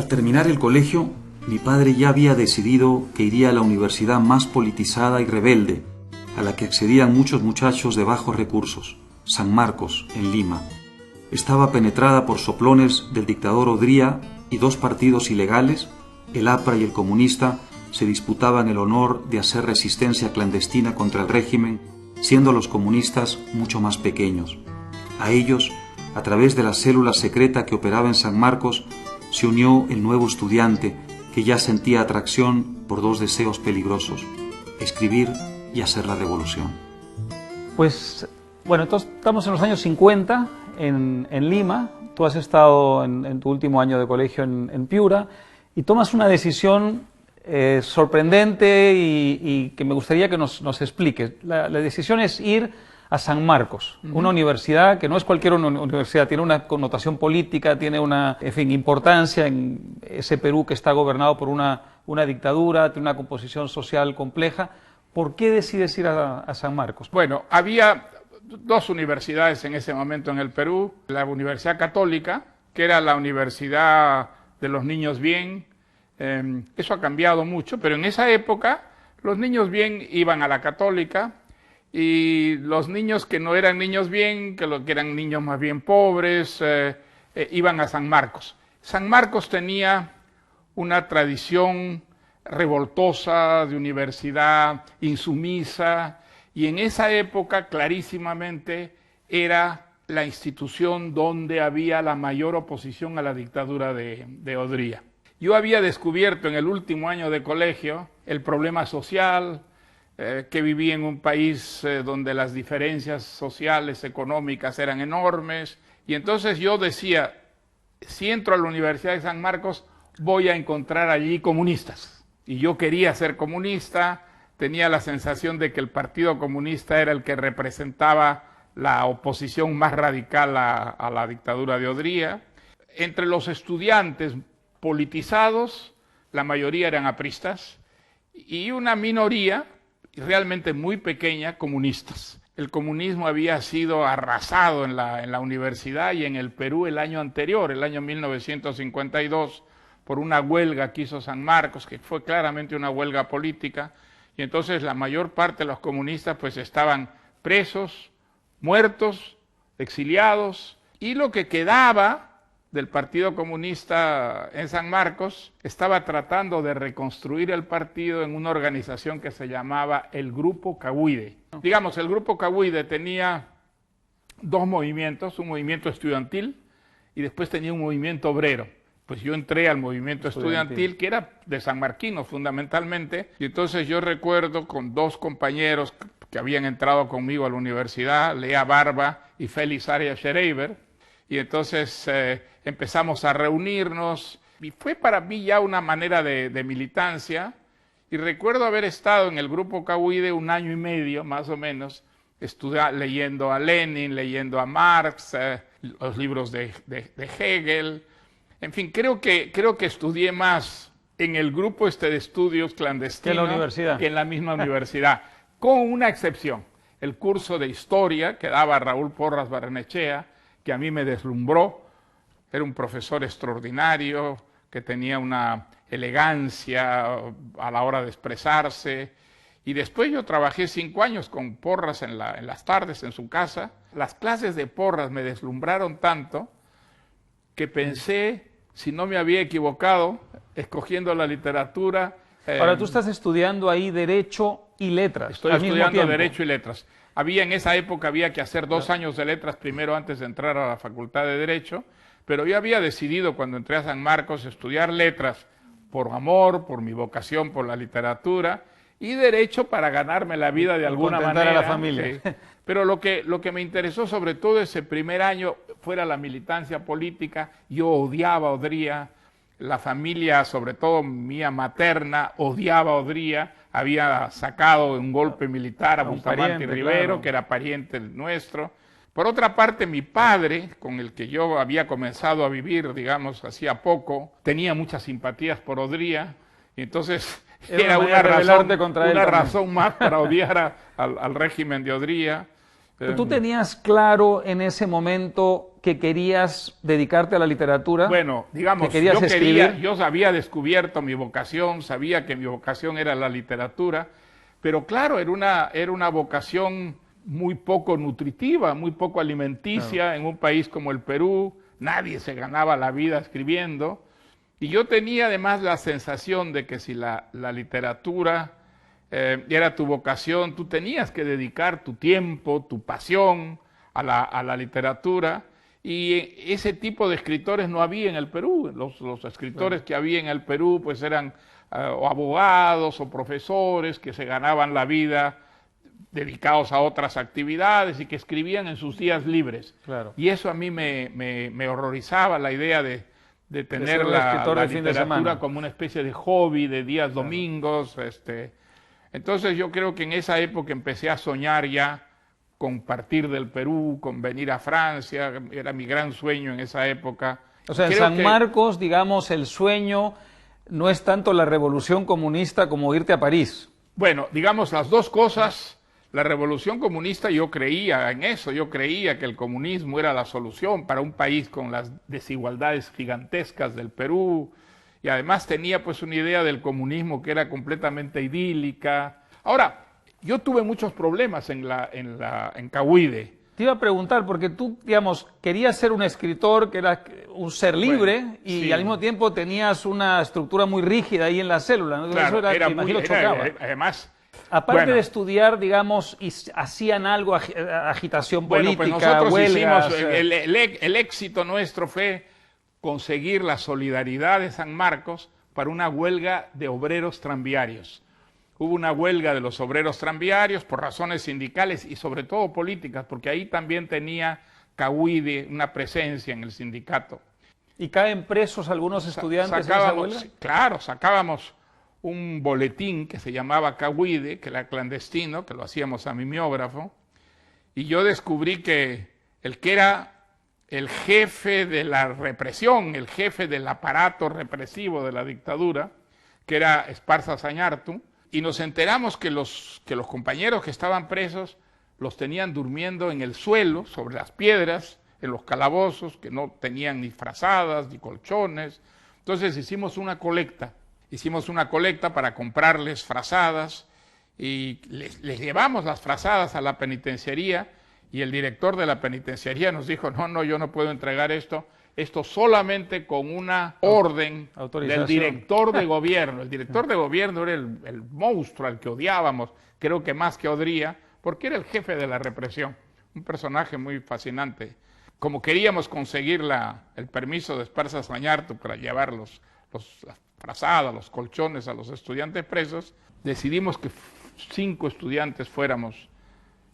Al terminar el colegio, mi padre ya había decidido que iría a la universidad más politizada y rebelde, a la que accedían muchos muchachos de bajos recursos, San Marcos, en Lima. Estaba penetrada por soplones del dictador Odría y dos partidos ilegales, el APRA y el comunista, se disputaban el honor de hacer resistencia clandestina contra el régimen, siendo los comunistas mucho más pequeños. A ellos, a través de la célula secreta que operaba en San Marcos, se unió el nuevo estudiante que ya sentía atracción por dos deseos peligrosos: escribir y hacer la revolución. Pues, bueno, entonces estamos en los años 50 en Lima. Tú has estado en tu último año de colegio en Piura y tomas una decisión sorprendente y que me gustaría que nos expliques. La decisión es ir a San Marcos, una universidad que no es cualquier universidad, tiene una connotación política, tiene una, en fin, importancia en ese Perú que está gobernado por una dictadura, tiene una composición social compleja. ¿Por qué decides ir a San Marcos? Bueno, había dos universidades en ese momento en el Perú: la Universidad Católica, que era la universidad de los niños bien. Eso ha cambiado mucho, pero en esa época los niños bien iban a la Católica, y los niños que no eran niños bien, que eran niños más bien pobres, iban a San Marcos. San Marcos tenía una tradición revoltosa de universidad insumisa, y en esa época clarísimamente era la institución donde había la mayor oposición a la dictadura de Odría. Yo había descubierto en el último año de colegio el problema social, que vivía en un país donde las diferencias sociales, económicas eran enormes, y entonces yo decía, si entro a la Universidad de San Marcos voy a encontrar allí comunistas. Y yo quería ser comunista, tenía la sensación de que el Partido Comunista era el que representaba la oposición más radical a la dictadura de Odría. Entre los estudiantes politizados, la mayoría eran apristas, y una minoría, realmente muy pequeña, comunistas. El comunismo había sido arrasado en la universidad y en el Perú el año anterior, el año 1952, por una huelga que hizo San Marcos, que fue claramente una huelga política, y entonces la mayor parte de los comunistas pues estaban presos, muertos, exiliados, y lo que quedaba del Partido Comunista en San Marcos estaba tratando de reconstruir el partido en una organización que se llamaba el Grupo Cahuide. Digamos, el Grupo Cahuide tenía dos movimientos: un movimiento estudiantil y después tenía un movimiento obrero. Pues yo entré al movimiento estudiantil, que era de sanmarquinos fundamentalmente, y entonces yo recuerdo con dos compañeros que habían entrado conmigo a la universidad, Lea Barba y Félix Arias Schreiber, y entonces empezamos a reunirnos, y fue para mí ya una manera de militancia. Y recuerdo haber estado en el Grupo Cahuide un año y medio, más o menos, leyendo a Lenin, leyendo a Marx, los libros de Hegel. En fin, creo que estudié más en el grupo de estudios clandestinos que en la misma universidad, con una excepción: el curso de historia que daba Raúl Porras Barrenechea, que a mí me deslumbró. Era un profesor extraordinario, que tenía una elegancia a la hora de expresarse. Y después yo trabajé 5 años con Porras en las tardes en su casa. Las clases de Porras me deslumbraron tanto que pensé si no me había equivocado escogiendo la literatura. Ahora, tú estás estudiando ahí Derecho y Letras. Estoy estudiando Derecho y Letras. En esa época había que hacer 2 años de letras primero antes de entrar a la Facultad de Derecho, pero yo había decidido cuando entré a San Marcos estudiar letras por amor, por mi vocación por la literatura, y Derecho para ganarme la vida de alguna manera. A la familia. Sí. Pero lo que me interesó sobre todo ese primer año fuera la militancia política. Yo odiaba a Odría, la familia, sobre todo mía materna, odiaba a Odría, había sacado un golpe militar a Bustamante Rivero, claro, que era pariente nuestro. Por otra parte, mi padre, con el que yo había comenzado a vivir, digamos, hacía poco, tenía muchas simpatías por Odría, y entonces era una razón más para odiar al régimen de Odría. ¿Tú tenías claro en ese momento que querías dedicarte a la literatura? Bueno, digamos, yo había descubierto mi vocación, sabía que mi vocación era la literatura, pero claro, era una vocación muy poco nutritiva, muy poco alimenticia, claro. En un país como el Perú, nadie se ganaba la vida escribiendo, y yo tenía además la sensación de que si la literatura era tu vocación, tú tenías que dedicar tu tiempo, tu pasión a la literatura, y ese tipo de escritores no había en el Perú. Los escritores que había en el Perú pues eran o abogados o profesores que se ganaban la vida dedicados a otras actividades y que escribían en sus días libres. Claro. Y eso a mí me horrorizaba, la idea de tener la literatura como una especie de hobby de días domingos. Entonces yo creo que en esa época empecé a soñar ya con partir del Perú, con venir a Francia, era mi gran sueño en esa época. O sea, en San Marcos, digamos, el sueño no es tanto la revolución comunista como irte a París. Bueno, digamos las dos cosas. La revolución comunista, yo creía en eso, yo creía que el comunismo era la solución para un país con las desigualdades gigantescas del Perú, y además tenía pues una idea del comunismo que era completamente idílica. Ahora, yo tuve muchos problemas en Cahuide. Te iba a preguntar, porque tú, digamos, querías ser un escritor, que era un ser libre, bueno, y sí, al mismo tiempo tenías una estructura muy rígida ahí en la célula, ¿no? Claro, eso era, imagino, chocaba. Además, aparte de estudiar, digamos, y hacían algo, agitación política, pues nosotros huelgas, hicimos, el éxito nuestro fue conseguir la solidaridad de San Marcos para una huelga de obreros tranviarios. Hubo una huelga de los obreros tranviarios por razones sindicales y sobre todo políticas, porque ahí también tenía Cahuide una presencia en el sindicato. ¿Y caen presos algunos estudiantes en esa huelga? Claro, sacábamos un boletín que se llamaba Cahuide, que era clandestino, que lo hacíamos a mimeógrafo, y yo descubrí que el que era el jefe de la represión, el jefe del aparato represivo de la dictadura, que era Esparza Zañartu, y nos enteramos que los compañeros que estaban presos los tenían durmiendo en el suelo, sobre las piedras, en los calabozos, que no tenían ni frazadas, ni colchones. Entonces hicimos una colecta para comprarles frazadas, y les llevamos las frazadas a la penitenciaría, y el director de la penitenciaría nos dijo, no, yo no puedo entregar esto solamente con una orden del director de gobierno. El director de gobierno era el monstruo al que odiábamos, creo que más que Odría, porque era el jefe de la represión, un personaje muy fascinante. Como queríamos conseguir el permiso de Esparza Zañartu para llevar las frazadas, los colchones a los estudiantes presos, decidimos que 5 estudiantes fuéramos,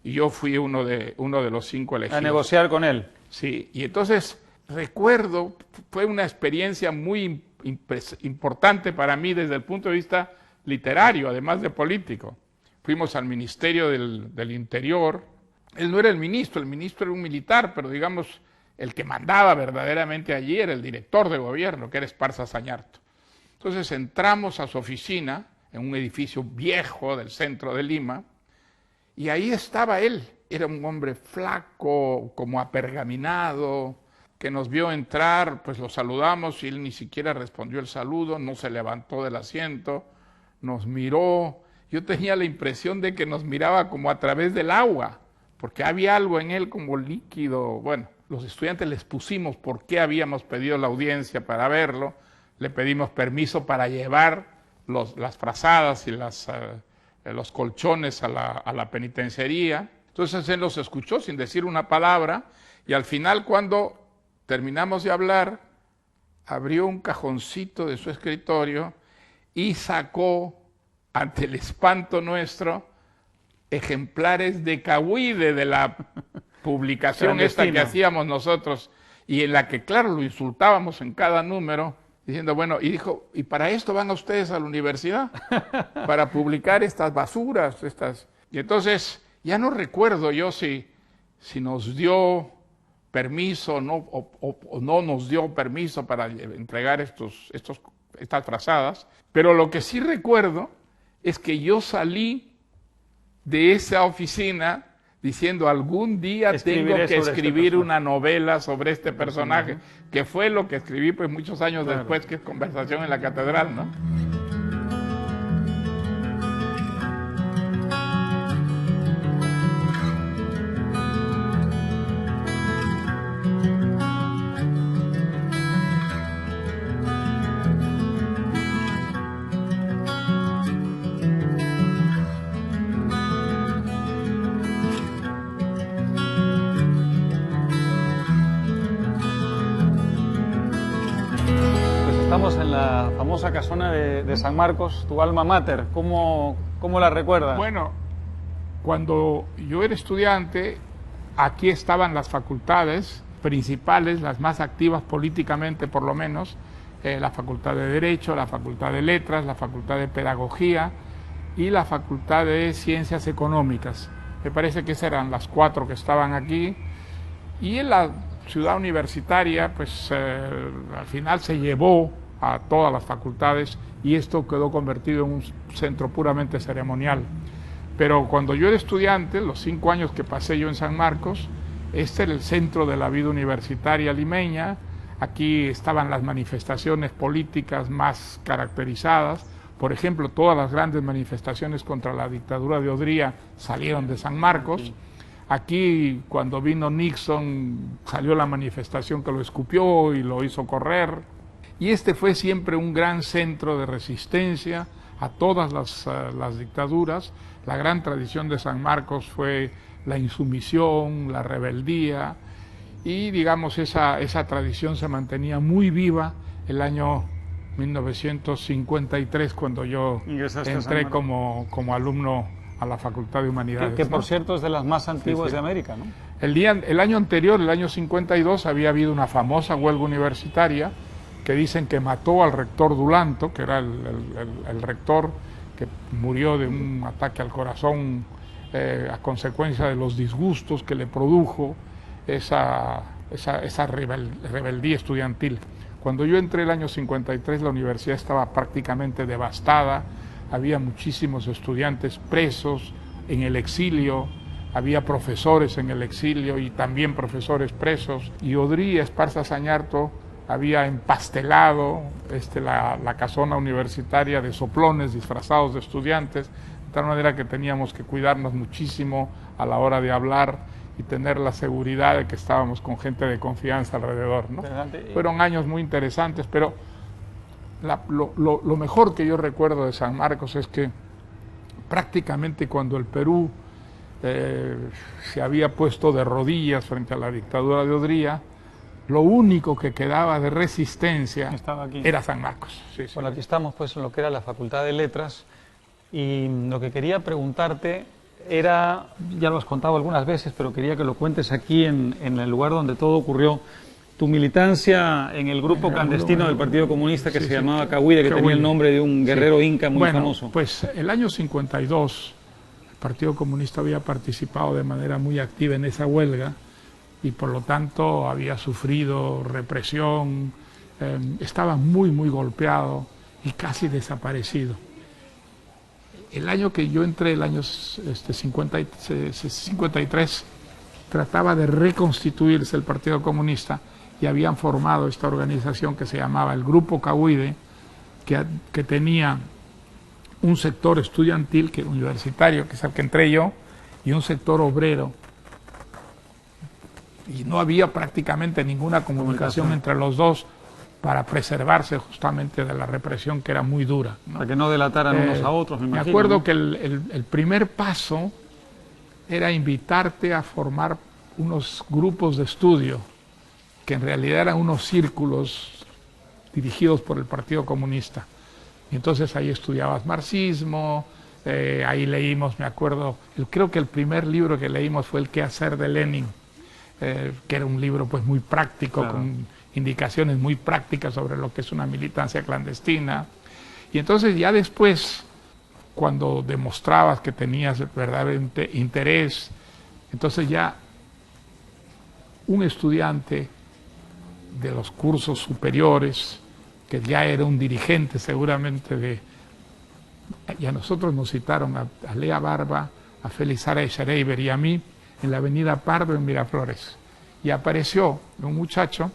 y yo fui uno de los 5 elegidos. A negociar con él. Sí, y entonces recuerdo, fue una experiencia muy importante para mí desde el punto de vista literario, además de político. Fuimos al Ministerio del Interior. Él no era el ministro era un militar, pero digamos, el que mandaba verdaderamente allí era el director de gobierno, que era Esparza Zañartu. Entonces entramos a su oficina, en un edificio viejo del centro de Lima, y ahí estaba él. Era un hombre flaco, como apergaminado, que nos vio entrar, pues lo saludamos y él ni siquiera respondió el saludo, no se levantó del asiento, nos miró. Yo tenía la impresión de que nos miraba como a través del agua, porque había algo en él como líquido. Bueno, los estudiantes les pusimos por qué habíamos pedido la audiencia para verlo, le pedimos permiso para llevar las frazadas y los colchones a la penitenciaría. Entonces él los escuchó sin decir una palabra, y al final, cuando terminamos de hablar, abrió un cajoncito de su escritorio y sacó, ante el espanto nuestro, ejemplares de Cahuide, de la publicación esta que hacíamos nosotros, y en la que, claro, lo insultábamos en cada número, diciendo, bueno, y dijo, ¿y para esto van a ustedes a la universidad? Para publicar estas basuras, Y entonces, ya no recuerdo yo si nos dio permiso o no nos dio permiso para entregar estas frazadas, pero lo que sí recuerdo es que yo salí de esa oficina diciendo algún día tengo que escribir una novela sobre este personaje, que fue lo que escribí pues muchos años después, que es Conversación en la Catedral, ¿no? Estamos en la famosa casona de San Marcos, tu alma mater. ¿Cómo la recuerdas? Bueno, cuando yo era estudiante, aquí estaban las facultades principales, las más activas políticamente por lo menos, la Facultad de Derecho, la Facultad de Letras, la Facultad de Pedagogía y la Facultad de Ciencias Económicas. Me parece que esas eran las 4 que estaban aquí. Y en la ciudad universitaria, pues al final se llevó a todas las facultades y esto quedó convertido en un centro puramente ceremonial. Pero cuando yo era estudiante, los 5 años que pasé yo en San Marcos, este era el centro de la vida universitaria limeña. Aquí estaban las manifestaciones políticas más caracterizadas. Por ejemplo, todas las grandes manifestaciones contra la dictadura de Odría salieron de San Marcos. Aquí, cuando vino Nixon, salió la manifestación que lo escupió y lo hizo correr. Y este fue siempre un gran centro de resistencia a todas las dictaduras. La gran tradición de San Marcos fue la insumisión, la rebeldía, y digamos esa tradición se mantenía muy viva el año 1953, cuando yo entré como alumno a la Facultad de Humanidades. Que por cierto es de las más antiguas de América, ¿no? El año anterior, el año 52, había habido una famosa huelga universitaria que dicen que mató al rector Dulanto, que era el rector que murió de un ataque al corazón a consecuencia de los disgustos que le produjo esa rebeldía estudiantil. Cuando yo entré el año 53, la universidad estaba prácticamente devastada, había muchísimos estudiantes presos en el exilio, había profesores en el exilio y también profesores presos, y Odría Esparza Sañarto había empastelado la casona universitaria de soplones disfrazados de estudiantes, de tal manera que teníamos que cuidarnos muchísimo a la hora de hablar y tener la seguridad de que estábamos con gente de confianza alrededor, ¿no? Fueron años muy interesantes, pero lo mejor que yo recuerdo de San Marcos es que prácticamente cuando el Perú se había puesto de rodillas frente a la dictadura de Odría, lo único que quedaba de resistencia era San Marcos. Sí, sí. Bueno, aquí estamos pues en lo que era la Facultad de Letras, y lo que quería preguntarte era, ya lo has contado algunas veces, pero quería que lo cuentes aquí en el lugar donde todo ocurrió, tu militancia en el grupo clandestino del Partido Comunista que se llamaba Cahuide, que tenía el nombre de un guerrero inca muy famoso. Pues el año 52 el Partido Comunista había participado de manera muy activa en esa huelga y por lo tanto había sufrido represión, estaba muy golpeado y casi desaparecido. El año que yo entré, el año 53, trataba de reconstituirse el Partido Comunista y habían formado esta organización que se llamaba el Grupo Cahuide, que tenía un sector estudiantil, que era universitario, que es el que entré yo, y un sector obrero. Y no había prácticamente ninguna comunicación entre los dos para preservarse justamente de la represión, que era muy dura, ¿no? Para que no delataran unos a otros, me imagino. Me acuerdo que el primer paso era invitarte a formar unos grupos de estudio, que en realidad eran unos círculos dirigidos por el Partido Comunista. Y entonces ahí estudiabas marxismo, ahí leímos, me acuerdo, creo que el primer libro que leímos fue El qué hacer de Lenin, que era un libro pues muy práctico, claro, con indicaciones muy prácticas sobre lo que es una militancia clandestina. Y entonces ya después, cuando demostrabas que tenías verdaderamente interés, entonces ya un estudiante de los cursos superiores, que ya era un dirigente seguramente y a nosotros nos citaron a Lea Barba, a Félix Ara Schreiber y a mí, en la avenida Pardo en Miraflores. Y apareció un muchacho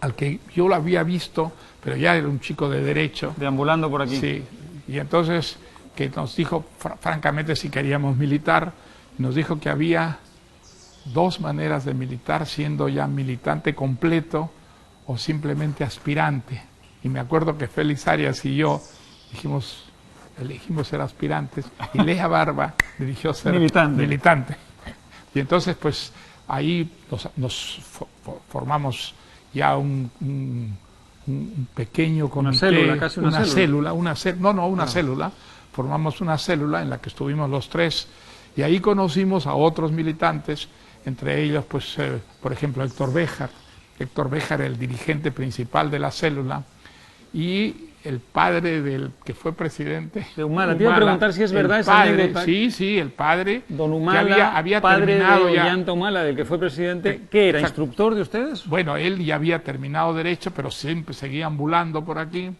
al que yo lo había visto, pero ya era un chico de derecho. Deambulando por aquí. Sí, y entonces que nos dijo francamente si queríamos militar, nos dijo que había dos maneras de militar, siendo ya militante completo o simplemente aspirante. Y me acuerdo que Félix Arias y yo elegimos ser aspirantes, y Lea Barba eligió ser militante. Y entonces pues ahí nos formamos ya un pequeño comité, una célula, formamos una célula en la que estuvimos los tres, y ahí conocimos a otros militantes, entre ellos pues por ejemplo Héctor Béjar era el dirigente principal de la célula, y el padre del que fue presidente de Humala. Te iba a preguntar si es verdad esa anécdota. Sí, el padre. Don Humala, que había padre terminado de ya. Ollanta Humala, del que fue presidente. ¿Qué era? ¿Instructor de ustedes? Bueno, él ya había terminado Derecho, pero siempre seguía ambulando por aquí.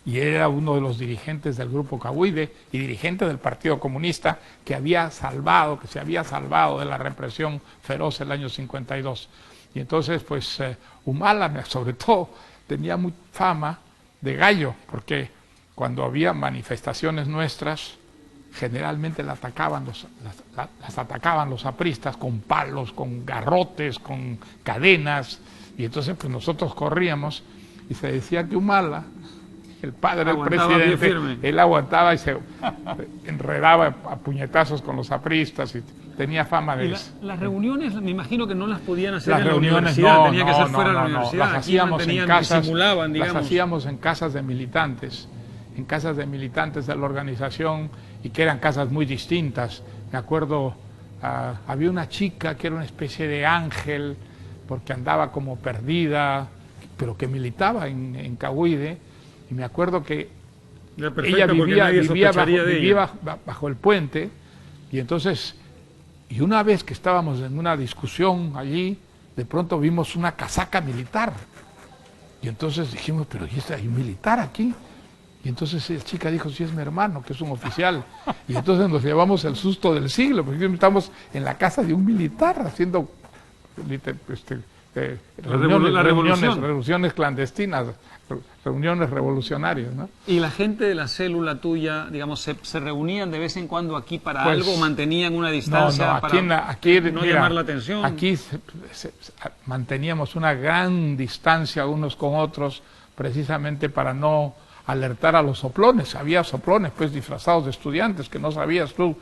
Y era uno de los dirigentes del Grupo Cahuide y dirigente del Partido Comunista que se había salvado de la represión feroz el año 52. Y entonces, pues, Humala, sobre todo, tenía mucha fama de gallo, porque cuando había manifestaciones nuestras, generalmente las atacaban los apristas con palos, con garrotes, con cadenas, y entonces pues nosotros corríamos, y se decía que Humala, el padre del presidente, él aguantaba y se enredaba a puñetazos con los apristas, y tenía fama de eso. Las reuniones, me imagino que no las podían hacer en la universidad, tenía que ser fuera de la universidad. Las hacíamos en casas, digamos. las hacíamos en casas de militantes, de la organización, y que eran casas muy distintas. Me acuerdo, había una chica que era una especie de ángel, porque andaba como perdida, pero que militaba en Cahuide, y me acuerdo que ella vivía bajo el puente, y entonces... Y una vez que estábamos en una discusión allí, de pronto vimos una casaca militar. Y entonces dijimos, pero ¿hay un militar aquí? Y entonces la chica dijo, sí, es mi hermano, que es un oficial. Y entonces nos llevamos el susto del siglo, porque estamos en la casa de un militar haciendo reuniones clandestinas, reuniones revolucionarias, ¿no? ¿Y la gente de la célula tuya, digamos, se reunían de vez en cuando aquí para algo, mantenían una distancia para no llamar la atención? Aquí manteníamos una gran distancia unos con otros, precisamente para no alertar a los soplones. Había soplones pues disfrazados de estudiantes que no sabías tú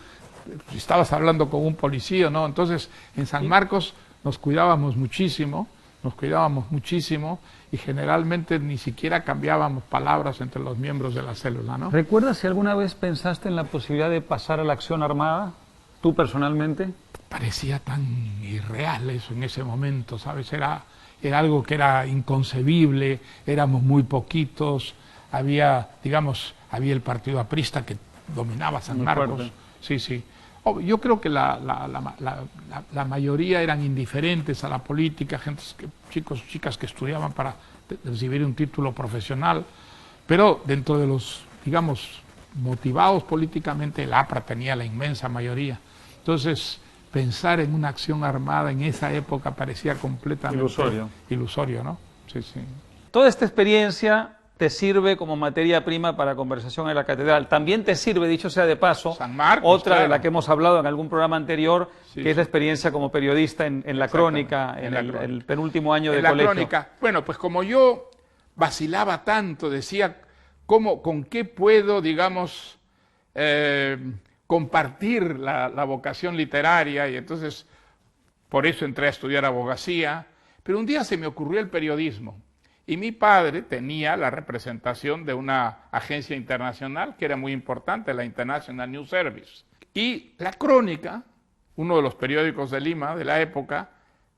si estabas hablando con un policía, ¿no? Entonces en San Marcos nos cuidábamos muchísimo, y generalmente ni siquiera cambiábamos palabras entre los miembros de la célula, ¿no? ¿Recuerdas si alguna vez pensaste en la posibilidad de pasar a la acción armada, tú personalmente? Parecía tan irreal eso en ese momento, ¿sabes? Era algo que era inconcebible, éramos muy poquitos, había el partido aprista que dominaba San Marcos. Sí. Yo creo que la mayoría eran indiferentes a la política, chicas que estudiaban para recibir un título profesional, pero dentro de los, motivados políticamente, el APRA tenía la inmensa mayoría. Entonces, pensar en una acción armada en esa época parecía completamente ilusorio, ¿no? Sí. Toda esta experiencia te sirve como materia prima para conversación en la catedral. También te sirve, dicho sea de paso, San Marcos, otra de la que hemos hablado en algún programa anterior, que es la experiencia como periodista en la crónica, en el penúltimo año de colegio. Crónica. Bueno, pues como yo vacilaba tanto, decía, ¿con qué puedo, compartir la vocación literaria? Y entonces, por eso entré a estudiar abogacía. Pero un día se me ocurrió el periodismo. Y mi padre tenía la representación de una agencia internacional que era muy importante, la International News Service. Y la Crónica, uno de los periódicos de Lima de la época,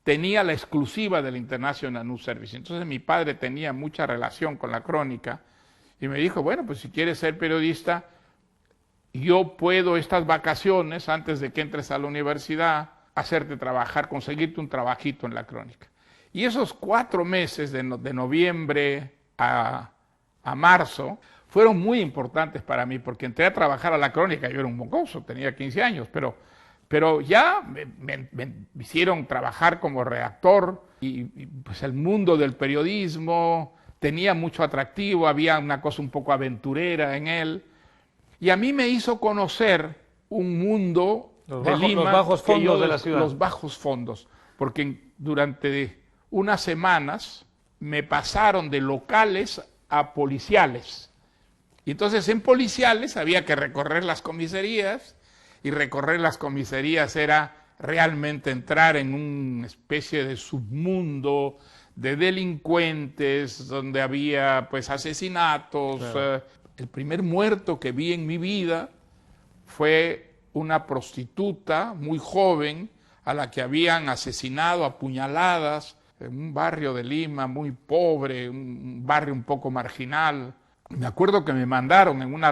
tenía la exclusiva de la International News Service. Entonces mi padre tenía mucha relación con la Crónica y me dijo, bueno, pues si quieres ser periodista, yo puedo estas vacaciones, antes de que entres a la universidad, hacerte trabajar, conseguirte un trabajito en la Crónica. Y esos 4 meses de noviembre a marzo fueron muy importantes para mí, porque entré a trabajar a la Crónica. Yo era un mocoso, tenía 15 años, pero Pero ya me hicieron trabajar como redactor y pues el mundo del periodismo tenía mucho atractivo, había una cosa un poco aventurera en él. Y a mí me hizo conocer un mundo de Lima, los bajos fondos de la ciudad. Los bajos fondos, porque durante unas semanas me pasaron de locales a policiales. Y entonces en policiales había que recorrer las comisarías, y recorrer las comisarías era realmente entrar en una especie de submundo de delincuentes, donde había pues asesinatos. Claro. El primer muerto que vi en mi vida fue una prostituta muy joven a la que habían asesinado a puñaladas en un barrio de Lima muy pobre, un barrio un poco marginal. Me acuerdo que me mandaron en un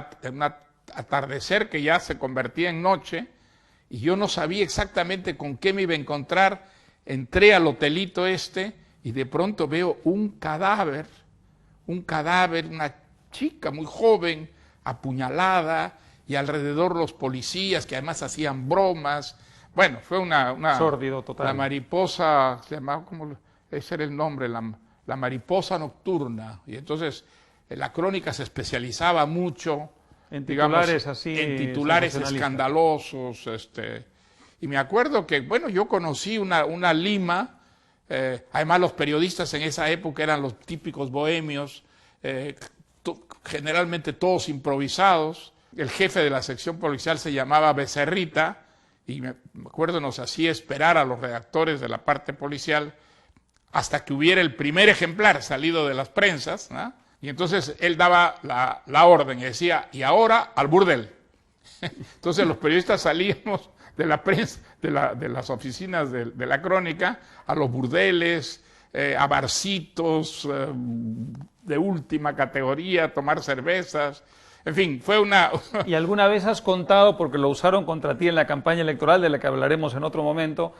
atardecer que ya se convertía en noche y yo no sabía exactamente con qué me iba a encontrar. Entré al hotelito y de pronto veo un cadáver, una chica muy joven, apuñalada, y alrededor los policías que además hacían bromas. Bueno, fue una sórdido total. La mariposa, se llamaba, ¿cómo? Ese era el nombre, la mariposa nocturna. Y entonces la crónica se especializaba mucho en titulares, en titulares escandalosos. Y me acuerdo que, bueno, yo conocí una Lima. Además los periodistas en esa época eran los típicos bohemios, generalmente todos improvisados. El jefe de la sección policial se llamaba Becerrita y me acuerdo nos hacía esperar a los redactores de la parte policial hasta que hubiera el primer ejemplar salido de las prensas, ¿no? Y entonces él daba la orden y decía, y ahora al burdel. Entonces los periodistas salíamos de la prensa, de las oficinas de la crónica, a los burdeles, a barcitos de última categoría, a tomar cervezas. En fin, fue una... ¿Y alguna vez has contado, porque lo usaron contra ti en la campaña electoral, de la que hablaremos en otro momento,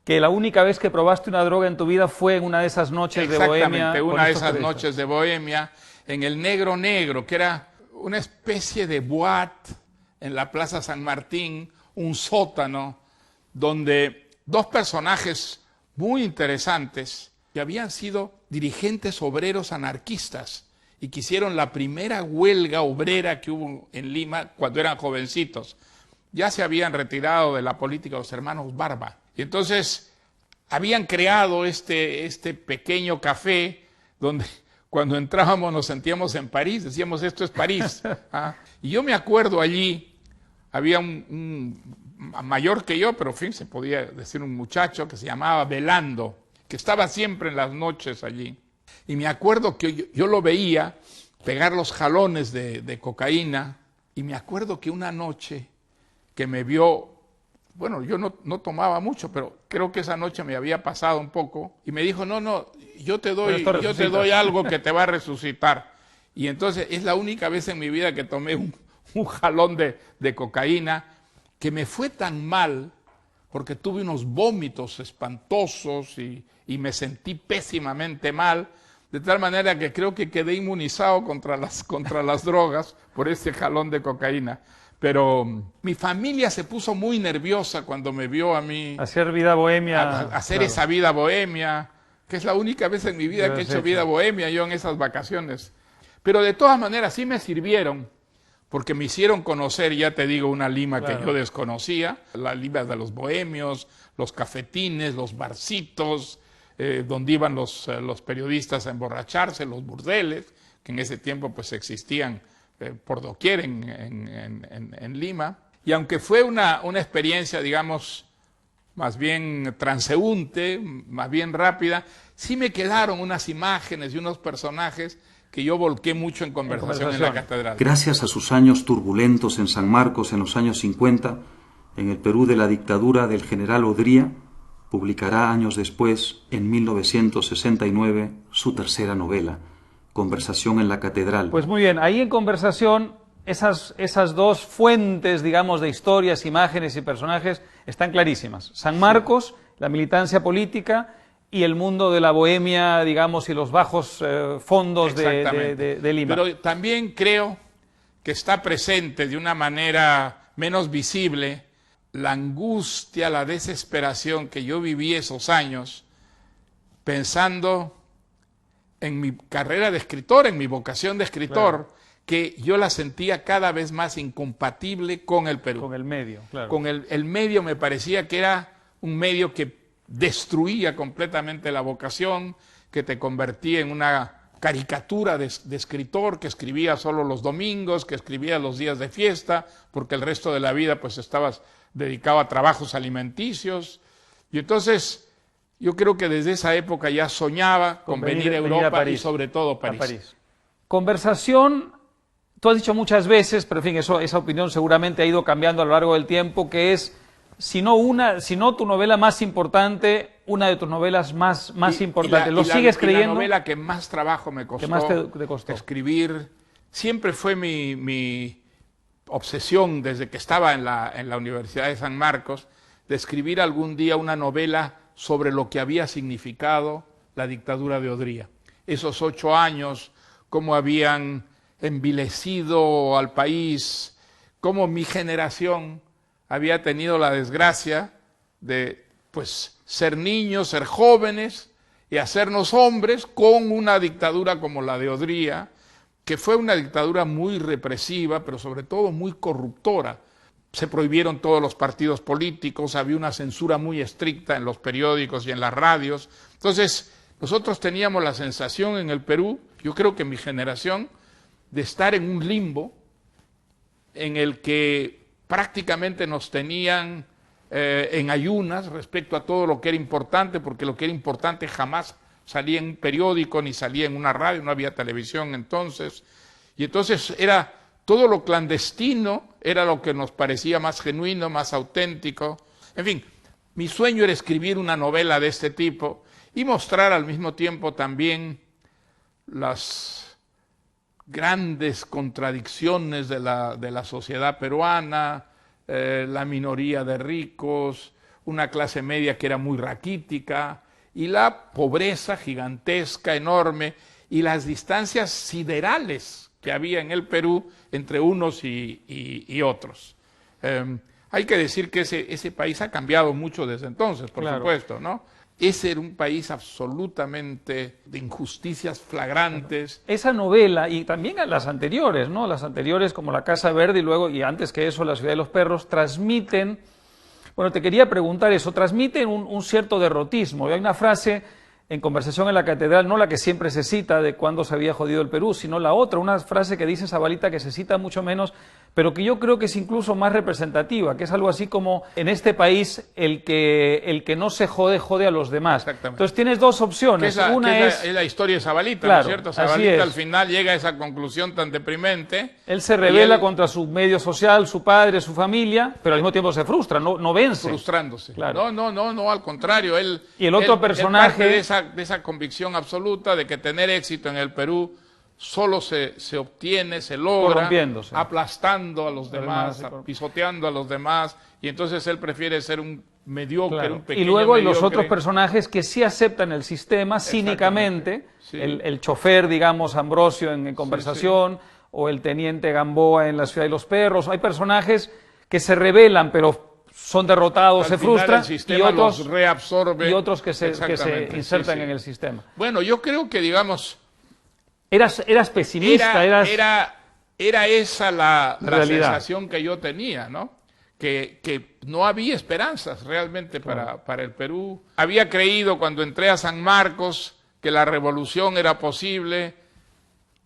que la única vez que probaste una droga en tu vida fue en una de esas noches de Bohemia? Exactamente, una de esas noches de Bohemia, en el Negro Negro, que era una especie de boate en la Plaza San Martín, un sótano, donde dos personajes muy interesantes, que habían sido dirigentes obreros anarquistas, y que hicieron la primera huelga obrera que hubo en Lima cuando eran jovencitos. Ya se habían retirado de la política los hermanos Barba. Y entonces habían creado este pequeño café donde cuando entrábamos nos sentíamos en París, decíamos esto es París. ¿Ah? Y yo me acuerdo allí, había un mayor que yo, pero en fin, se podía decir un muchacho que se llamaba Velando, que estaba siempre en las noches allí. Y me acuerdo que yo lo veía pegar los jalones de cocaína, y me acuerdo que una noche que me vio, bueno, yo no tomaba mucho, pero creo que esa noche me había pasado un poco, y me dijo, no, yo te doy algo que te va a resucitar. Y entonces es la única vez en mi vida que tomé un jalón de cocaína, que me fue tan mal, porque tuve unos vómitos espantosos y me sentí pésimamente mal, de tal manera que creo que quedé inmunizado contra las drogas por ese jalón de cocaína. Pero mi familia se puso muy nerviosa cuando me vio a mí hacer vida bohemia, hacer esa vida bohemia, que es la única vez en mi vida que he hecho vida bohemia, yo en esas vacaciones. Pero de todas maneras sí me sirvieron, porque me hicieron conocer, ya te digo, una Lima que yo desconocía, la Lima de los bohemios, los cafetines, los barcitos, donde iban los periodistas a emborracharse, los burdeles, que en ese tiempo pues existían por doquier en Lima. Y aunque fue una experiencia, digamos, más bien transeúnte, más bien rápida, sí me quedaron unas imágenes y unos personajes que yo volqué mucho en conversación en la catedral. Gracias a sus años turbulentos en San Marcos en los años 50, en el Perú de la dictadura del general Odría, publicará años después, en 1969, su tercera novela, Conversación en la Catedral. Pues muy bien, ahí en Conversación, esas dos fuentes, digamos, de historias, imágenes y personajes están clarísimas. San Marcos, la militancia política, y el mundo de la bohemia, digamos, y los bajos fondos de Lima. Pero también creo que está presente de una manera menos visible la angustia, la desesperación que yo viví esos años pensando en mi carrera de escritor, en mi vocación de escritor, claro, que yo la sentía cada vez más incompatible con el Perú. Con el medio, claro. Con el medio me parecía que era un medio que destruía completamente la vocación, que te convertía en una caricatura de escritor, que escribía solo los domingos, que escribía los días de fiesta, porque el resto de la vida pues estabas dedicado a trabajos alimenticios. Y entonces yo creo que desde esa época ya soñaba con venir a Europa y sobre todo París. Conversación, tú has dicho muchas veces, pero en fin, esa opinión seguramente ha ido cambiando a lo largo del tiempo, que es, si no tu novela más importante, una de tus novelas más importantes. ¿Lo sigues creyendo? La novela que más trabajo me costó, te costó escribir, siempre fue mi obsesión desde que estaba en la Universidad de San Marcos, de escribir algún día una novela sobre lo que había significado la dictadura de Odría. Esos 8 años, cómo habían envilecido al país, cómo mi generación había tenido la desgracia de pues ser niños, ser jóvenes y hacernos hombres con una dictadura como la de Odría, que fue una dictadura muy represiva, pero sobre todo muy corruptora. Se prohibieron todos los partidos políticos, había una censura muy estricta en los periódicos y en las radios. Entonces, nosotros teníamos la sensación en el Perú, yo creo que mi generación, de estar en un limbo en el que prácticamente nos tenían en ayunas respecto a todo lo que era importante, porque lo que era importante jamás salía en un periódico ni salía en una radio, no había televisión entonces. Y entonces era todo lo clandestino, era lo que nos parecía más genuino, más auténtico. En fin, mi sueño era escribir una novela de este tipo y mostrar al mismo tiempo también las grandes contradicciones de la sociedad peruana, la minoría de ricos, una clase media que era muy raquítica, y la pobreza gigantesca, enorme, y las distancias siderales que había en el Perú entre unos y otros. Hay que decir que ese país ha cambiado mucho desde entonces, por supuesto, ¿no? Ese era un país absolutamente de injusticias flagrantes. Esa novela, y también a las anteriores, ¿no? Las anteriores como La Casa Verde y luego, y antes que eso, La Ciudad de los Perros, transmiten, bueno, te quería preguntar eso, transmiten un cierto derrotismo. Hay una frase en Conversación en la Catedral, no la que siempre se cita de cuándo se había jodido el Perú, sino la otra, una frase que dice Zabalita que se cita mucho menos, pero que yo creo que es incluso más representativa, que es algo así como, en este país, el que no se jode, jode a los demás. Exactamente. Entonces tienes dos opciones. Una es la historia de Zabalita, claro, ¿no es cierto? Zabalita al final llega a esa conclusión tan deprimente. Él se rebela contra su medio social, su padre, su familia, pero al mismo tiempo se frustra, no vence. Frustrándose. Claro. No, al contrario. Y el otro personaje... Él parte de esa convicción absoluta de que tener éxito en el Perú solo se obtiene, se logra aplastando a los demás, pisoteando a los demás, y entonces él prefiere ser un mediocre, claro, un pequeño y luego hay mediocre. los otros personajes que sí aceptan el sistema cínicamente, sí. el chofer, digamos, Ambrosio en Conversación, sí. O el teniente Gamboa en La Ciudad de los Perros. Hay personajes que se rebelan, pero son derrotados, se frustran, y otros los reabsorbe. Y otros que se insertan en el sistema. Bueno, yo creo que, digamos... Eras pesimista, era esa la sensación que yo tenía, ¿no? Que no había esperanzas realmente para el Perú. Había creído cuando entré a San Marcos que la revolución era posible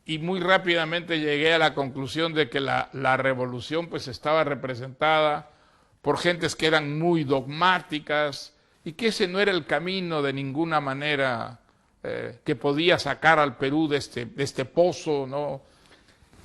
y muy rápidamente llegué a la conclusión de que la revolución pues estaba representada por gentes que eran muy dogmáticas y que ese no era el camino de ninguna manera que podía sacar al Perú de este pozo, ¿no?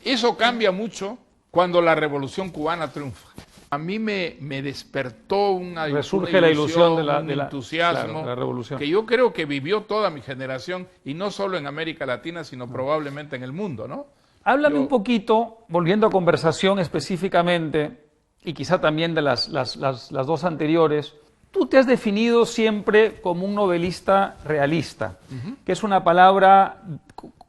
Eso cambia mucho cuando la Revolución Cubana triunfa. A mí me despertó resurge la ilusión un entusiasmo, claro, la revolución, que yo creo que vivió toda mi generación, y no solo en América Latina, sino probablemente en el mundo, ¿no? Háblame un poquito, volviendo a Conversación específicamente, y quizá también de las dos anteriores. Tú te has definido siempre como un novelista realista, que es una palabra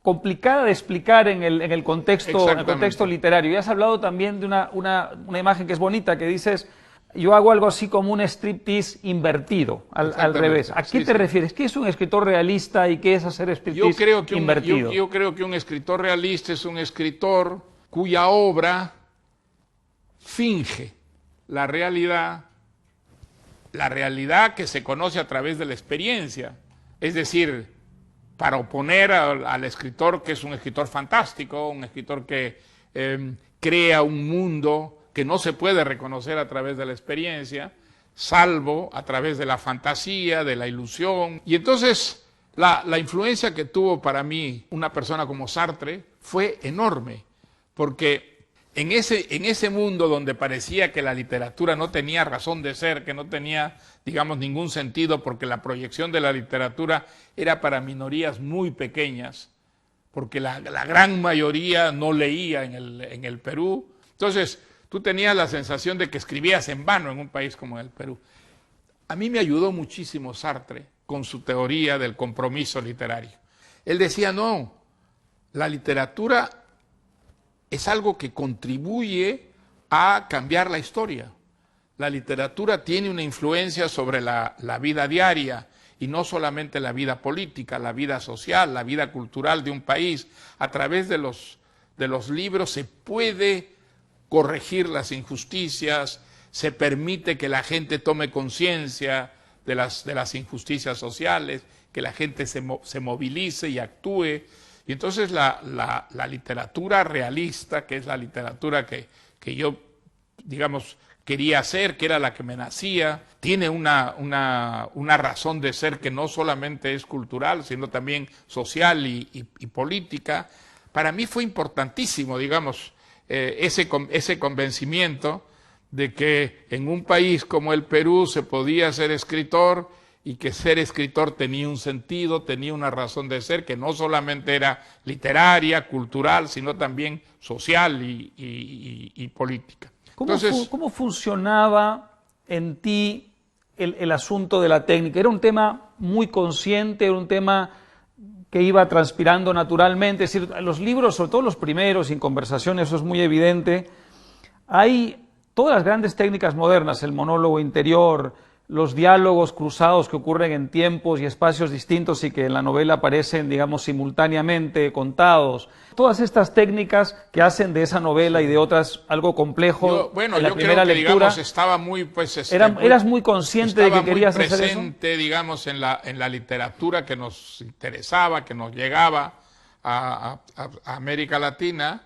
complicada de explicar en el contexto literario. Y has hablado también de una imagen que es bonita, que dices, yo hago algo así como un striptease invertido, al revés. ¿A qué te refieres? ¿Qué es un escritor realista y qué es hacer striptease invertido? Yo creo que un escritor realista es un escritor cuya obra finge la realidad que se conoce a través de la experiencia. Es decir, para oponer al escritor que es un escritor fantástico, un escritor que crea un mundo que no se puede reconocer a través de la experiencia, salvo a través de la fantasía, de la ilusión. Y entonces la influencia que tuvo para mí una persona como Sartre fue enorme, porque en ese mundo donde parecía que la literatura no tenía razón de ser, que no tenía, digamos, ningún sentido, porque la proyección de la literatura era para minorías muy pequeñas, porque la gran mayoría no leía en el Perú. Entonces, tú tenías la sensación de que escribías en vano en un país como el Perú. A mí me ayudó muchísimo Sartre con su teoría del compromiso literario. Él decía, no, la literatura es algo que contribuye a cambiar la historia. La literatura tiene una influencia sobre la vida diaria, y no solamente la vida política, la vida social, la vida cultural de un país. A través de los libros se puede corregir las injusticias, se permite que la gente tome conciencia de las injusticias sociales, que la gente se movilice y actúe. Y entonces la literatura realista, que es la literatura que yo, digamos, quería hacer, que era la que me nacía, tiene una razón de ser que no solamente es cultural, sino también social y política. Para mí fue importantísimo, digamos, ese convencimiento de que en un país como el Perú se podía ser escritor y que ser escritor tenía un sentido, tenía una razón de ser, que no solamente era literaria, cultural, sino también social y política. ¿Cómo funcionaba en ti el asunto de la técnica? ¿Era un tema muy consciente, era un tema que iba transpirando naturalmente? Es decir, los libros, sobre todo los primeros, sin conversación, eso es muy evidente. Hay todas las grandes técnicas modernas, el monólogo interior, los diálogos cruzados que ocurren en tiempos y espacios distintos y que en la novela aparecen, digamos, simultáneamente contados. Todas estas técnicas que hacen de esa novela y de otras algo complejo. Bueno, yo creo que, digamos, estaba muy, eras muy consciente de que querías hacer eso. Estaba muy presente, digamos, en la literatura que nos interesaba, que nos llegaba a América Latina,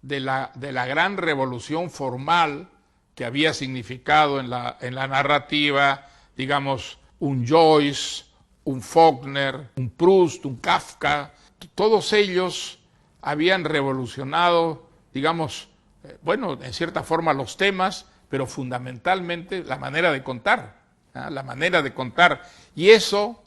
de la gran revolución formal que había significado en la narrativa, digamos, un Joyce, un Faulkner, un Proust, un Kafka. Todos ellos habían revolucionado, digamos, bueno, en cierta forma los temas, pero fundamentalmente la manera de contar, ¿eh? La manera de contar. Y eso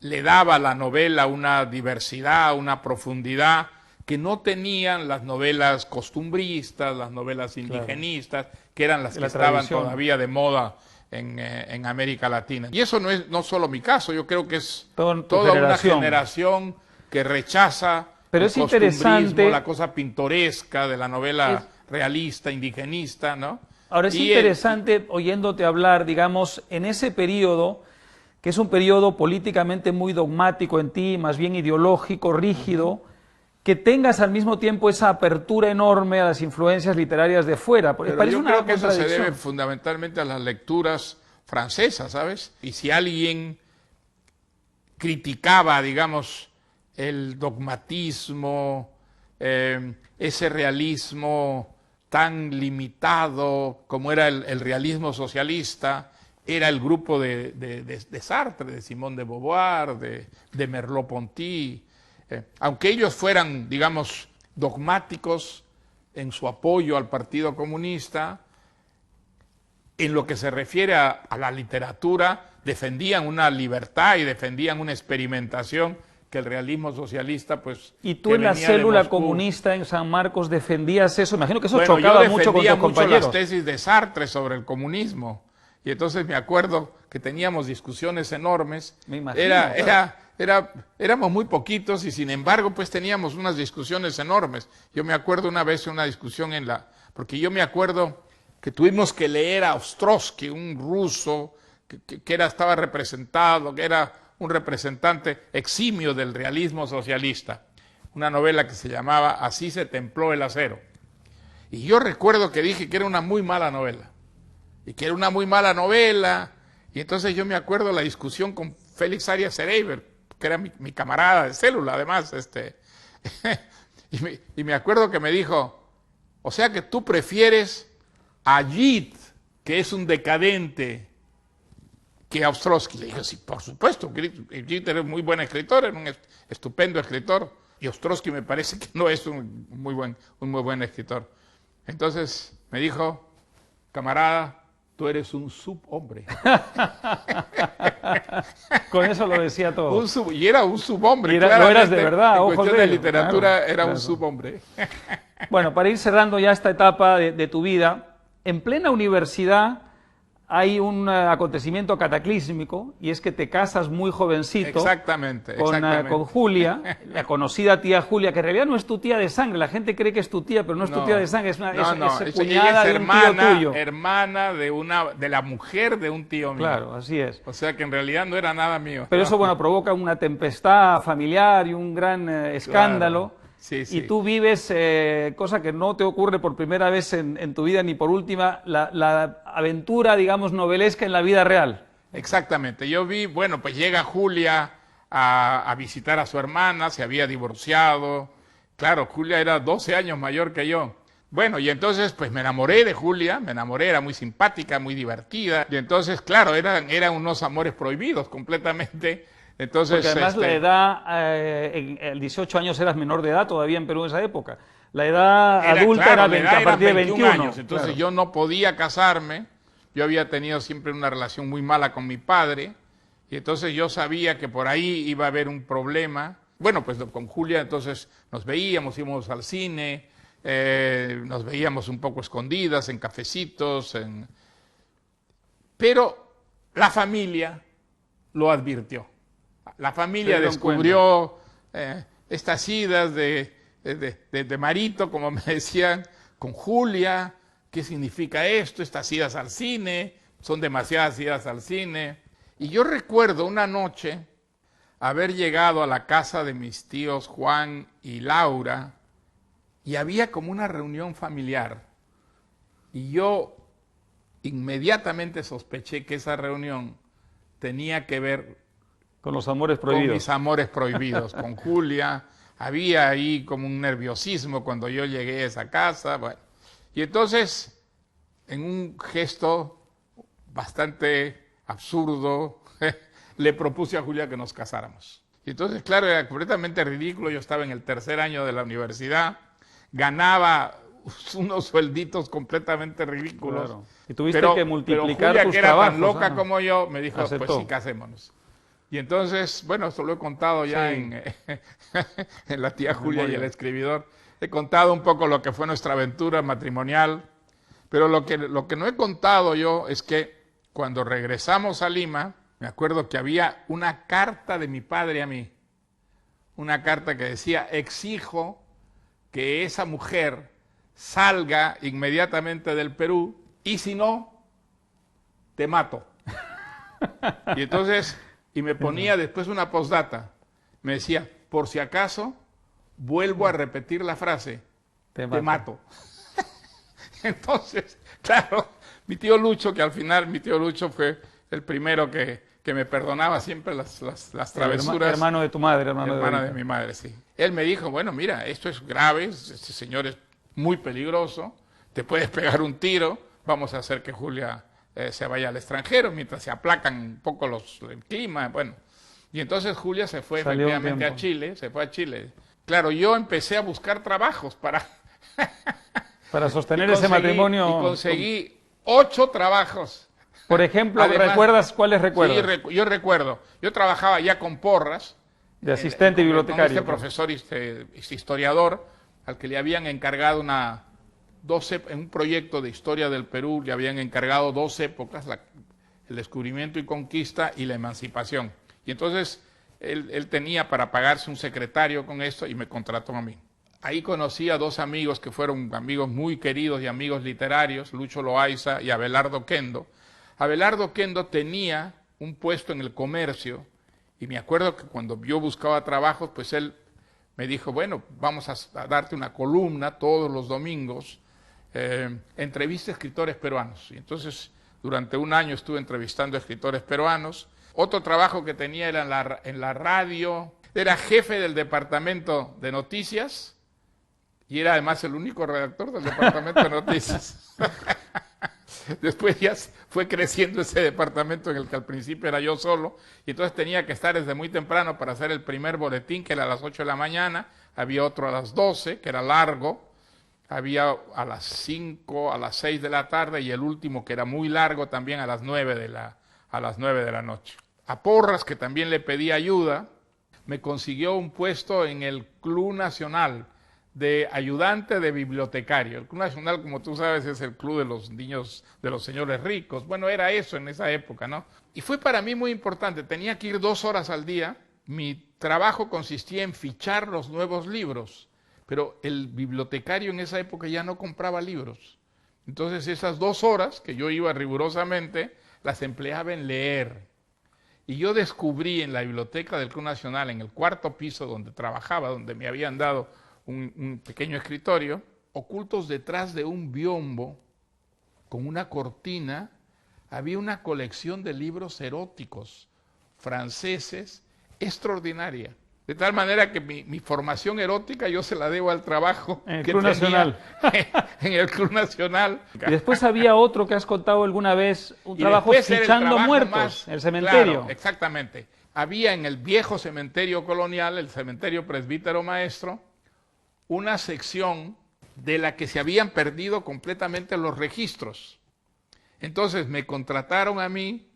le daba a la novela una diversidad, una profundidad que no tenían las novelas costumbristas, las novelas indigenistas, claro, que eran las que estaban todavía de moda en América Latina. Y eso no es solo mi caso, yo creo que es toda una generación que rechaza el costumbrismo, la cosa pintoresca de la novela realista, indigenista, ¿no? Ahora es interesante, oyéndote hablar, digamos, en ese periodo, que es un periodo políticamente muy dogmático en ti, más bien ideológico, rígido, que tengas al mismo tiempo esa apertura enorme a las influencias literarias de fuera. Pero yo creo que eso se debe fundamentalmente a las lecturas francesas, ¿sabes? Y si alguien criticaba, digamos, el dogmatismo, ese realismo tan limitado como era el realismo socialista, era el grupo de Sartre, de Simone de Beauvoir, de Merleau-Ponty. Aunque ellos fueran, digamos, dogmáticos en su apoyo al Partido Comunista, en lo que se refiere a la literatura, defendían una libertad y defendían una experimentación que el realismo socialista, pues... ¿Y tú en la célula comunista en San Marcos defendías eso? Imagino que eso chocaba mucho con tus compañeros. Yo defendía mucho las tesis de Sartre sobre el comunismo, y entonces me acuerdo que teníamos discusiones enormes. Me imagino. Éramos muy poquitos y sin embargo pues teníamos unas discusiones enormes. Yo me acuerdo una vez una discusión porque yo me acuerdo que tuvimos que leer a Ostrovsky, un ruso que estaba representado, que era un representante eximio del realismo socialista, una novela que se llamaba Así se templó el acero. Y yo recuerdo que dije que era una muy mala novela, y entonces yo me acuerdo la discusión con Félix Arias Zereiber, que era mi camarada de célula además, y me acuerdo que me dijo, o sea que tú prefieres a Gide, que es un decadente, que a Ostrovsky. Le dije, sí, por supuesto, Gide era un muy buen escritor, era un estupendo escritor, y Ostrovsky me parece que no es un muy buen escritor. Entonces me dijo, camarada, tú eres un subhombre. Con eso lo decía todo. Y era un subhombre. Y lo eras de verdad. En cuestión de ello, literatura claro, era claro. un subhombre. Bueno, para ir cerrando ya esta etapa de tu vida, en plena universidad hay un acontecimiento cataclísmico y es que te casas muy jovencito. Exactamente. Con Julia, la conocida tía Julia, que en realidad no es tu tía de sangre. La gente cree que es tu tía, pero no es tu tía de sangre, es cuñada de un tío tuyo. Hermana de la mujer de un tío mío. Claro, así es. O sea que en realidad no era nada mío. Pero eso, bueno, provoca una tempestad familiar y un gran escándalo. Claro. Sí, sí. Y tú vives, cosa que no te ocurre por primera vez en tu vida ni por última, la aventura, digamos, novelesca en la vida real. Exactamente. Yo vi, bueno, pues llega Julia a visitar a su hermana, se había divorciado. Claro, Julia era 12 años mayor que yo. Bueno, y entonces pues me enamoré de Julia, era muy simpática, muy divertida. Y entonces, claro, eran unos amores prohibidos completamente. Entonces, porque además la edad, en 18 años eras menor de edad todavía en Perú en esa época. La edad adulta era a partir de 21 años. Entonces claro, yo no podía casarme. Yo había tenido siempre una relación muy mala con mi padre. Y entonces yo sabía que por ahí iba a haber un problema. Bueno, pues con Julia entonces nos veíamos, íbamos al cine, nos veíamos un poco escondidas en cafecitos. Pero la familia lo advirtió. La familia descubrió estas idas de Marito, como me decían, con Julia. ¿Qué significa esto? Estas idas al cine, son demasiadas idas al cine. Y yo recuerdo una noche haber llegado a la casa de mis tíos Juan y Laura y había como una reunión familiar. Y yo inmediatamente sospeché que esa reunión tenía que ver con los amores prohibidos. Con mis amores prohibidos, con Julia. Había ahí como un nerviosismo cuando yo llegué a esa casa. Bueno. Y entonces, en un gesto bastante absurdo, le propuse a Julia que nos casáramos. Y entonces, claro, era completamente ridículo. Yo estaba en el tercer año de la universidad, ganaba unos suelditos completamente ridículos. Claro. Y tuviste que multiplicar pero Julia, tus que era trabajos, tan loca como yo, me dijo, aceptó. pues sí, casémonos. Y entonces, bueno, esto lo he contado ya sí. en La tía Julia y el escribidor. He contado un poco lo que fue nuestra aventura matrimonial, pero lo que no he contado yo es que cuando regresamos a Lima, me acuerdo que había una carta de mi padre a mí, una carta que decía, exijo que esa mujer salga inmediatamente del Perú y si no, te mato. Y entonces... Y me ponía después una postdata. Me decía, por si acaso, vuelvo a repetir la frase, te mato. Entonces, claro, mi tío Lucho, que al final mi tío Lucho fue el primero que me perdonaba siempre las travesuras. Hermano de tu madre, hermano de mi madre, sí. Él me dijo, bueno, mira, esto es grave, este señor es muy peligroso, te puedes pegar un tiro, vamos a hacer que Julia... se vaya al extranjero mientras se aplacan un poco el clima, bueno. Y entonces Julia se fue efectivamente a Chile, se fue a Chile. Claro, yo empecé a buscar trabajos para sostener ese matrimonio. Y conseguí 8 trabajos. Por ejemplo, Además, ¿recuerdas cuáles recuerdas? Sí, yo recuerdo. Yo trabajaba ya con Porras. De asistente bibliotecario. Con profesor historiador, al que le habían encargado en un proyecto de historia del Perú le habían encargado 2 épocas, el descubrimiento y conquista y la emancipación. Y entonces él tenía para pagarse un secretario con esto y me contrató a mí. Ahí conocí a dos amigos que fueron amigos muy queridos y amigos literarios, Lucho Loaiza y Abelardo Kendo. Abelardo Kendo tenía un puesto en El Comercio y me acuerdo que cuando yo buscaba trabajos, pues él me dijo, bueno, vamos a darte una columna todos los domingos, entrevista a escritores peruanos. Y entonces durante un año estuve entrevistando a escritores peruanos. Otro trabajo que tenía era en la radio, era jefe del departamento de noticias y era además el único redactor del departamento de noticias. Después ya fue creciendo ese departamento en el que al principio era yo solo, y entonces tenía que estar desde muy temprano para hacer el primer boletín, que era a las 8 de la mañana, había otro a las 12, que era largo, había a las 5, a las 6 de la tarde, y el último, que era muy largo, también a las 9 de la noche. A Porras, que también le pedí ayuda, me consiguió un puesto en el Club Nacional, de ayudante de bibliotecario. El Club Nacional, como tú sabes, es el club de los niños, de los señores ricos. Bueno, era eso en esa época, ¿no? Y fue para mí muy importante. Tenía que ir 2 horas al día. Mi trabajo consistía en fichar los nuevos libros, pero el bibliotecario en esa época ya no compraba libros. Entonces esas 2 horas que yo iba rigurosamente, las empleaba en leer. Y yo descubrí en la biblioteca del Club Nacional, en el 4º piso donde trabajaba, donde me habían dado un pequeño escritorio, ocultos detrás de un biombo con una cortina, había una colección de libros eróticos franceses extraordinaria. De tal manera que mi formación erótica yo se la debo al trabajo en el que Club Nacional. en el Club Nacional. Y después había otro que has contado alguna vez, un trabajo fichando muertos, el cementerio. Claro, exactamente. Había en el viejo cementerio colonial, el cementerio Presbítero Maestro, una sección de la que se habían perdido completamente los registros. Entonces me contrataron a mí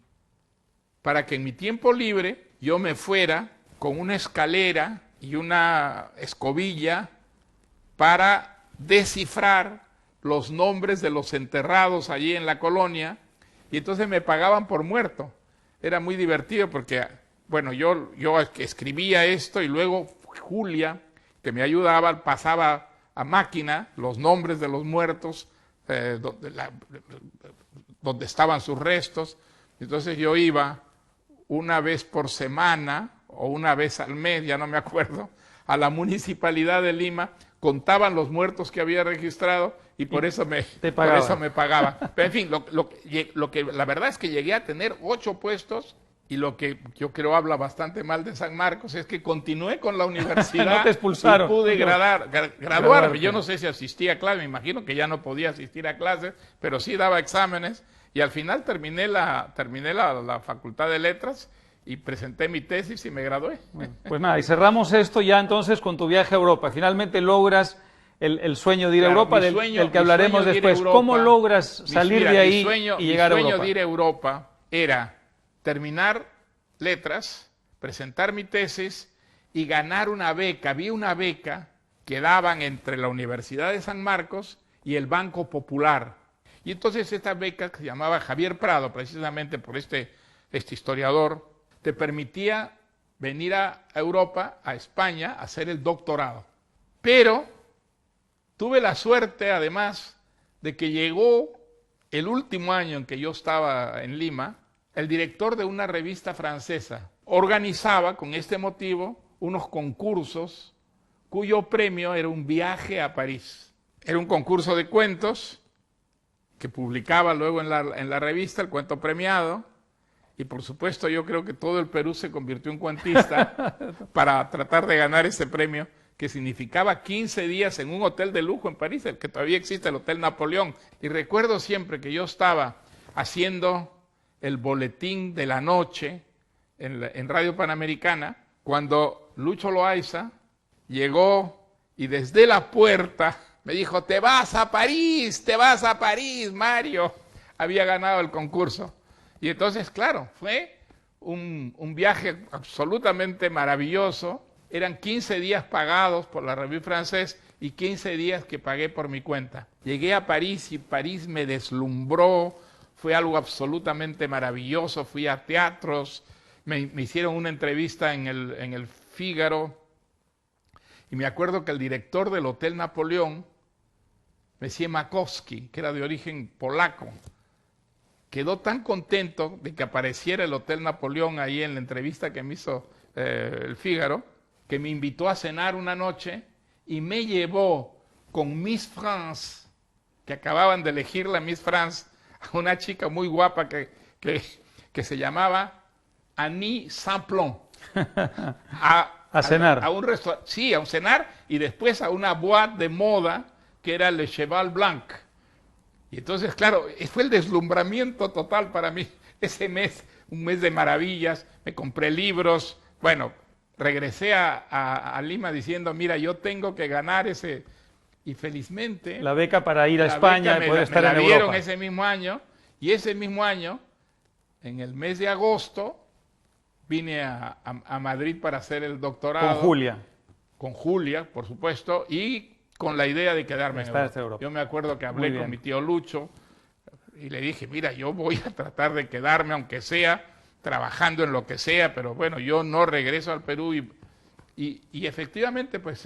para que en mi tiempo libre yo me fuera con una escalera y una escobilla para descifrar los nombres de los enterrados allí en la colonia, y entonces me pagaban por muerto. Era muy divertido porque, bueno, yo escribía esto y luego Julia, que me ayudaba, pasaba a máquina los nombres de los muertos, donde estaban sus restos. Entonces yo iba una vez por semana o una vez al mes, ya no me acuerdo, a la Municipalidad de Lima, contaban los muertos que había registrado y por eso me pagaban. Pero en fin, la verdad es que llegué a tener 8 puestos. Y lo que yo creo habla bastante mal de San Marcos es que continué con la universidad. No te expulsaron. Y pude graduarme. Yo no sé si asistí a clases, me imagino que ya no podía asistir a clases, pero sí daba exámenes. Y al final terminé la Facultad de Letras y presenté mi tesis y me gradué. Pues nada, y cerramos esto ya entonces con tu viaje a Europa. Finalmente logras el sueño de ir a Europa, del que hablaremos después. ¿Cómo logras salir de ahí y llegar a Europa? Mi sueño de ir a Europa era terminar letras, presentar mi tesis y ganar una beca. Había una beca que daban entre la Universidad de San Marcos y el Banco Popular. Y entonces esta beca, que se llamaba Javier Prado, precisamente por este historiador, te permitía venir a Europa, a España, a hacer el doctorado. Pero tuve la suerte, además, de que llegó el último año en que yo estaba en Lima, el director de una revista francesa organizaba con este motivo unos concursos cuyo premio era un viaje a París. Era un concurso de cuentos que publicaba luego en la revista, el cuento premiado, y por supuesto yo creo que todo el Perú se convirtió en cuentista para tratar de ganar ese premio, que significaba 15 días en un hotel de lujo en París, el que todavía existe, el Hotel Napoleón. Y recuerdo siempre que yo estaba haciendo el boletín de la noche en Radio Panamericana, cuando Lucho Loaiza llegó y desde la puerta me dijo: te vas a París, Mario. Había ganado el concurso. Y entonces, claro, fue un viaje absolutamente maravilloso. Eran 15 días pagados por la Revue Française y 15 días que pagué por mi cuenta. Llegué a París y París me deslumbró. Fue algo absolutamente maravilloso. Fui a teatros, me hicieron una entrevista en el Fígaro Y me acuerdo que el director del Hotel Napoleón, Monsieur Makowski, que era de origen polaco, quedó tan contento de que apareciera el Hotel Napoleón ahí en la entrevista que me hizo el Fígaro, que me invitó a cenar una noche y me llevó con Miss France, que acababan de elegir la Miss France, a una chica muy guapa que se llamaba Annie Samplon. A cenar. A un restaurante, sí, a un cenar, y después a una boîte de moda que era Le Cheval Blanc. Y entonces, claro, fue el deslumbramiento total para mí ese mes, un mes de maravillas. Me compré libros, bueno, regresé a Lima diciendo, mira, yo tengo que ganar ese, y felizmente La beca para ir a España y poder estar en Europa. Me la dieron ese mismo año, y ese mismo año, en el mes de agosto, vine a Madrid para hacer el doctorado. Con Julia. Con Julia, por supuesto, y con la idea de quedarme en Europa. Yo me acuerdo que hablé con mi tío Lucho y le dije, mira, yo voy a tratar de quedarme, aunque sea trabajando en lo que sea, pero bueno, yo no regreso al Perú. Y efectivamente, pues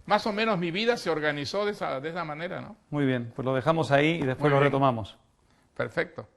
más o menos mi vida se organizó de esa manera, ¿no? Muy bien, pues lo dejamos ahí y después Muy lo bien. retomamos. Perfecto.